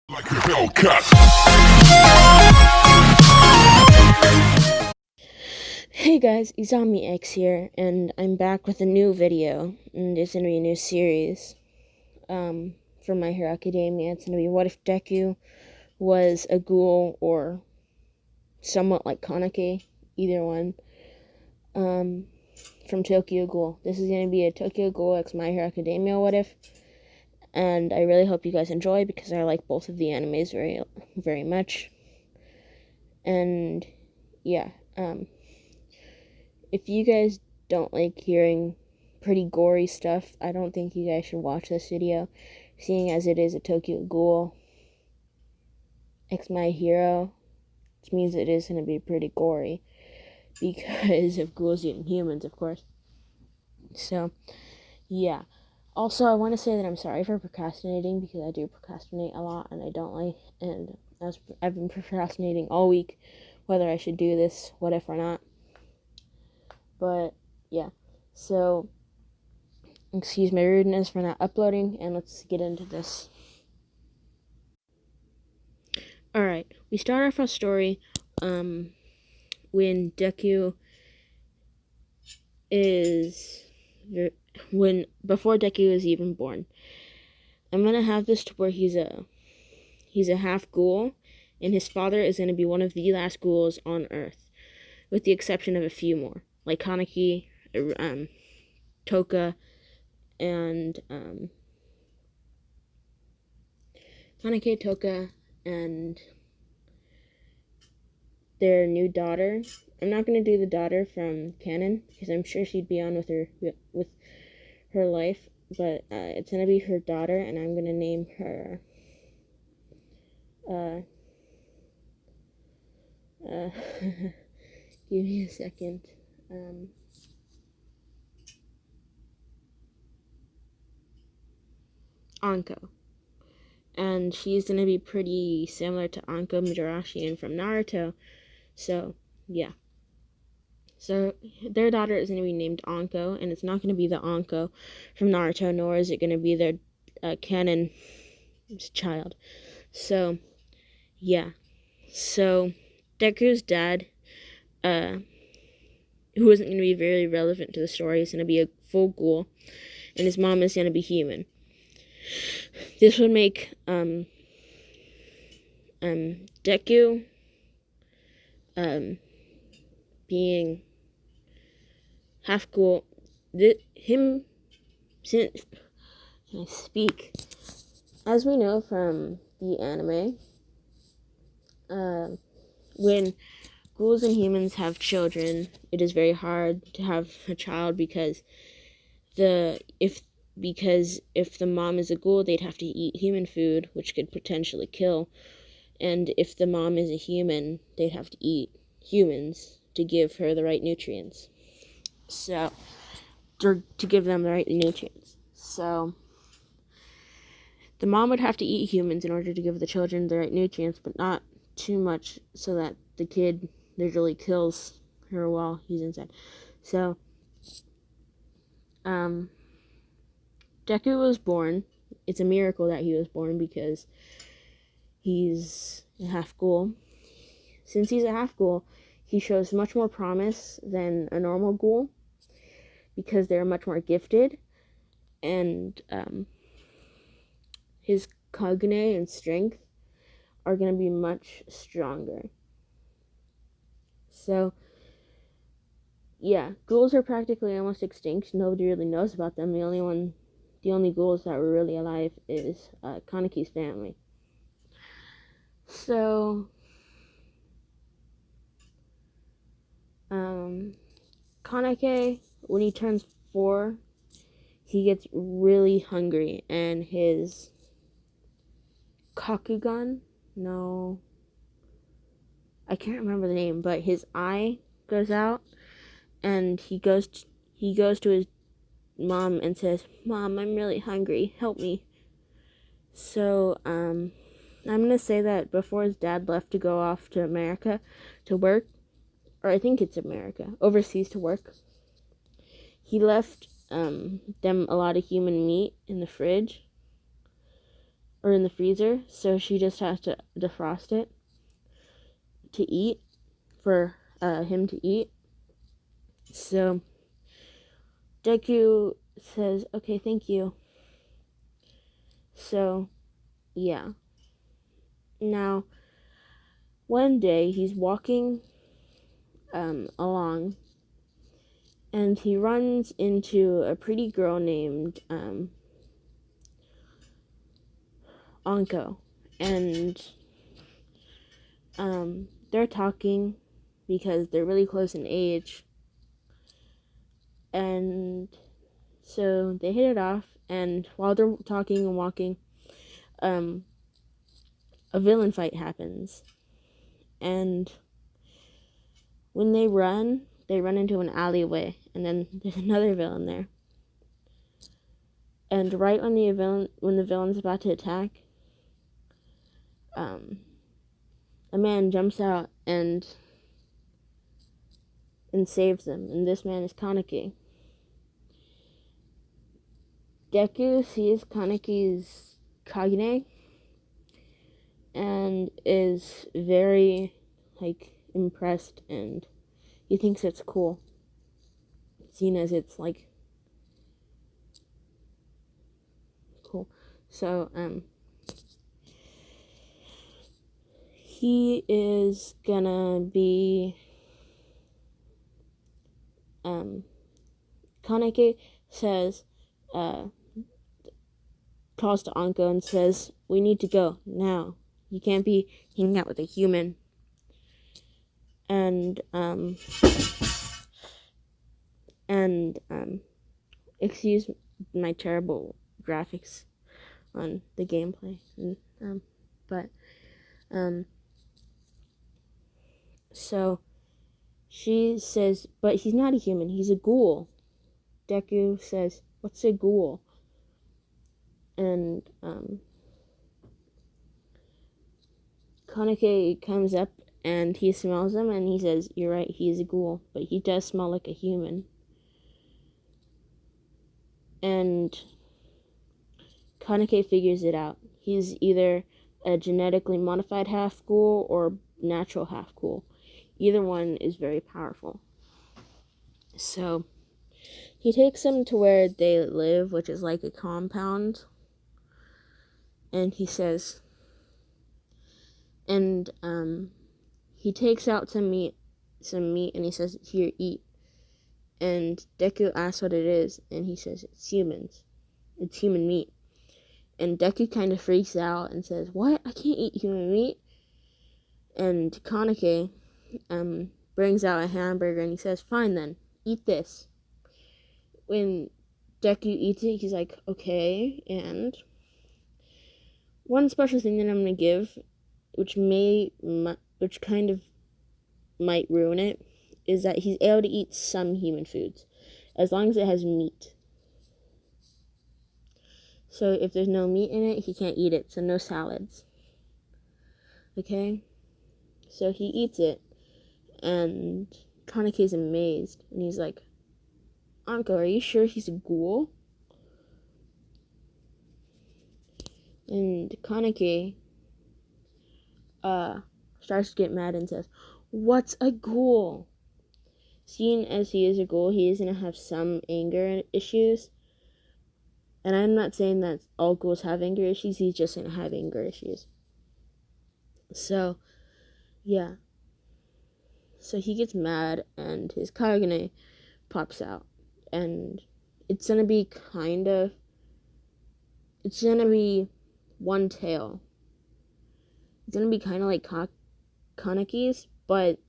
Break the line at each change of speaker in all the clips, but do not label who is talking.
Like a Hellcat.
Hey guys, Izami X here, and I'm back with a new video, and it's gonna be a new series, for My Hero Academia. It's gonna be what if Deku was a ghoul, or somewhat like Kaneki, either one, from Tokyo Ghoul. This is gonna be a Tokyo Ghoul x My Hero Academia what if, and I really hope you guys enjoy, because I like both of the animes very, very much, and yeah, if you guys don't like hearing pretty gory stuff, I don't think you guys should watch this video, seeing as it is a Tokyo Ghoul x My Hero, which means it is going to be pretty gory, because of ghouls eating humans, of course. So, yeah. Also, I want to say that I'm sorry for procrastinating, because I do procrastinate a lot, and I don't like, and I've been procrastinating all week, whether I should do this what if or not. But, yeah. So, excuse my rudeness for not uploading, and let's get into this. Alright, we start off our story when Deku is before Deku is even born. I'm gonna have this to where he's a half ghoul, and his father is gonna be one of the last ghouls on Earth, with the exception of a few more, like Kaneki, Toka, and Kaneki, Toka, and their new daughter. I'm not gonna do the daughter from canon, because I'm sure she'd be on with her life, but it's gonna be her daughter, and I'm gonna name her give me a second. Anko. And she's gonna be pretty similar to Anko Midorashian from Naruto. So, yeah. So, their daughter is going to be named Anko, and it's not going to be the Anko from Naruto, nor is it going to be their canon child. So, yeah. So, Deku's dad, who isn't going to be very relevant to the story, is going to be a full ghoul, and his mom is going to be human. This would make Deku being half ghoul. Can I speak? As we know from the anime, when ghouls and humans have children, it is very hard to have a child, because if the mom is a ghoul, they'd have to eat human food, which could potentially kill. And if the mom is a human, they'd have to eat humans to give her the right nutrients. So, to give them the right nutrients. So, the mom would have to eat humans in order to give the children the right nutrients, but not too much so that the kid literally kills her while he's inside. So, Deku was born. It's a miracle that he was born, because he's a half ghoul. Since he's a half ghoul, he shows much more promise than a normal ghoul, because they're much more gifted, and his cogne and strength are going to be much stronger. So, yeah, ghouls are practically almost extinct. Nobody really knows about them. The only ghouls that were really alive is Kaneki's family. So, Kaneki, when he turns 4, he gets really hungry, and his Kakugan, no, I can't remember the name, but his eye goes out, and he goes to his mom and says, "Mom, I'm really hungry. Help me." So, I'm gonna say that before his dad left to go off to America to work, or I think it's America, overseas to work, he left them a lot of human meat in the fridge, or in the freezer, so she just has to defrost it to eat, for him to eat. So Deku says, okay, thank you. So, yeah. Now, one day he's walking along, and he runs into a pretty girl named Anko, and they're talking because they're really close in age, and so they hit it off. And while they're talking and walking, a villain fight happens, and when they run into an alleyway, and then there's another villain there. And right when the villain's about to attack, a man jumps out and saves them, and this man is Kaneki. Deku sees Kaneki's Kagane and is very, impressed, and he thinks it's cool, seeing as it's, cool. So, he is gonna be, Kaneki says, calls to Anko and says, we need to go now. You can't be hanging out with a human. And excuse my terrible graphics on the gameplay. So she says, but he's not a human, he's a ghoul. Deku says, what's a ghoul? And Kaneki comes up and he smells him and he says, you're right, he's a ghoul, but he does smell like a human. And Kaneki figures it out. He's either a genetically modified half ghoul or natural half ghoul. Either one is very powerful. So he takes him to where they live, which is like a compound. And he says, and he takes out some meat, and he says, here, eat. And Deku asks what it is, and he says, it's humans. It's human meat. And Deku kind of freaks out and says, what? I can't eat human meat. And Kaneki brings out a hamburger, and he says, fine then, eat this. When Deku eats it, he's like, okay. And one special thing that I'm going to give, which kind of might ruin it, is that he's able to eat some human foods, as long as it has meat. So if there's no meat in it, he can't eat it, so no salads. Okay? So he eats it, and Kaneki's amazed, and he's like, Anko, are you sure he's a ghoul? And Kaneki starts to get mad and says, what's a ghoul? Seeing as he is a ghoul, he is going to have some anger issues. And I'm not saying that all ghouls have anger issues, he's just going to have anger issues. So, yeah. So he gets mad, and his Kagane pops out. And it's going to be one tail. It's going to be kind of like Kaneki's, but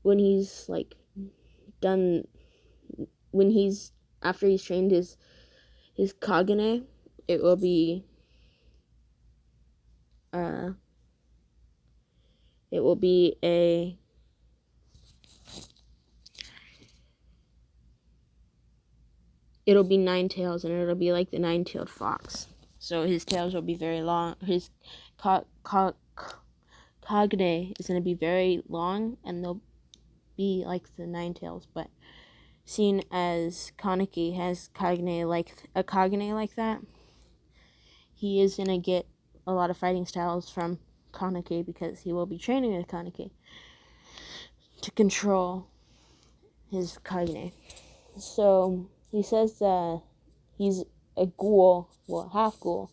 when he's done, after he's trained his Kagane, it'll be nine tails, and it'll be like the nine-tailed fox. So his tails will be very long. His Kagane is going to be very long, and they'll be like the nine tails. But seeing as Kaneki has a Kagane like that, he is going to get a lot of fighting styles from Kaneki because he will be training with Kaneki to control his Kagane. So he says that he's a ghoul, well, half ghoul,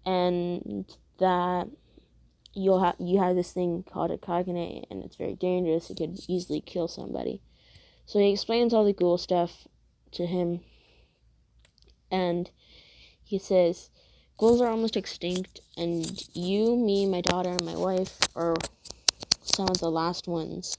and that you have this thing called a Kagane, and it's very dangerous. It could easily kill somebody. So he explains all the ghoul stuff to him, and he says, ghouls are almost extinct, and you, me, my daughter, and my wife are some of the last ones.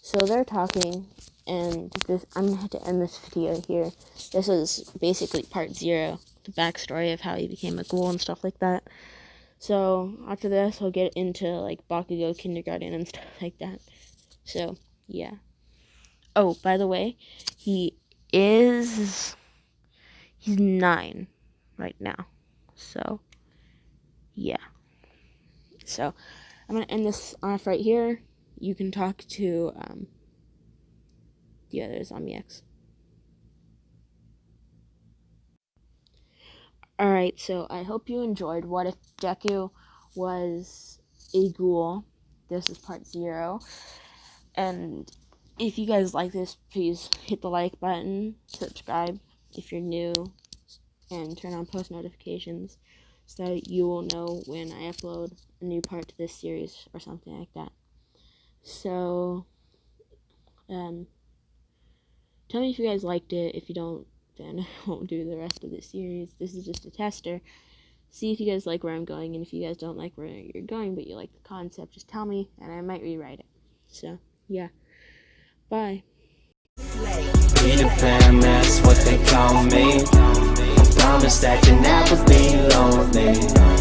So they're talking, and I'm going to have to end this video here. This is basically part 0, the backstory of how he became a ghoul and stuff like that. So after this, I'll get into like Bakugo kindergarten and stuff like that. So yeah. Oh, by the way, he's 9 right now. So yeah. So I'm gonna end this off right here. You can talk to the other Zombie X. Alright, so I hope you enjoyed What If Deku Was a Ghoul. This is part 0. And if you guys like this, please hit the like button, subscribe if you're new, and turn on post notifications so that you will know when I upload a new part to this series or something like that. So, tell me if you guys liked it. If you don't, then I won't do the rest of the series. This is just a tester. See if you guys like where I'm going, and if you guys don't like where you're going, but you like the concept, just tell me, and I might rewrite it. So, yeah. Bye.
Peter Pan, that's what they call me. I promise that you'll never be lonely.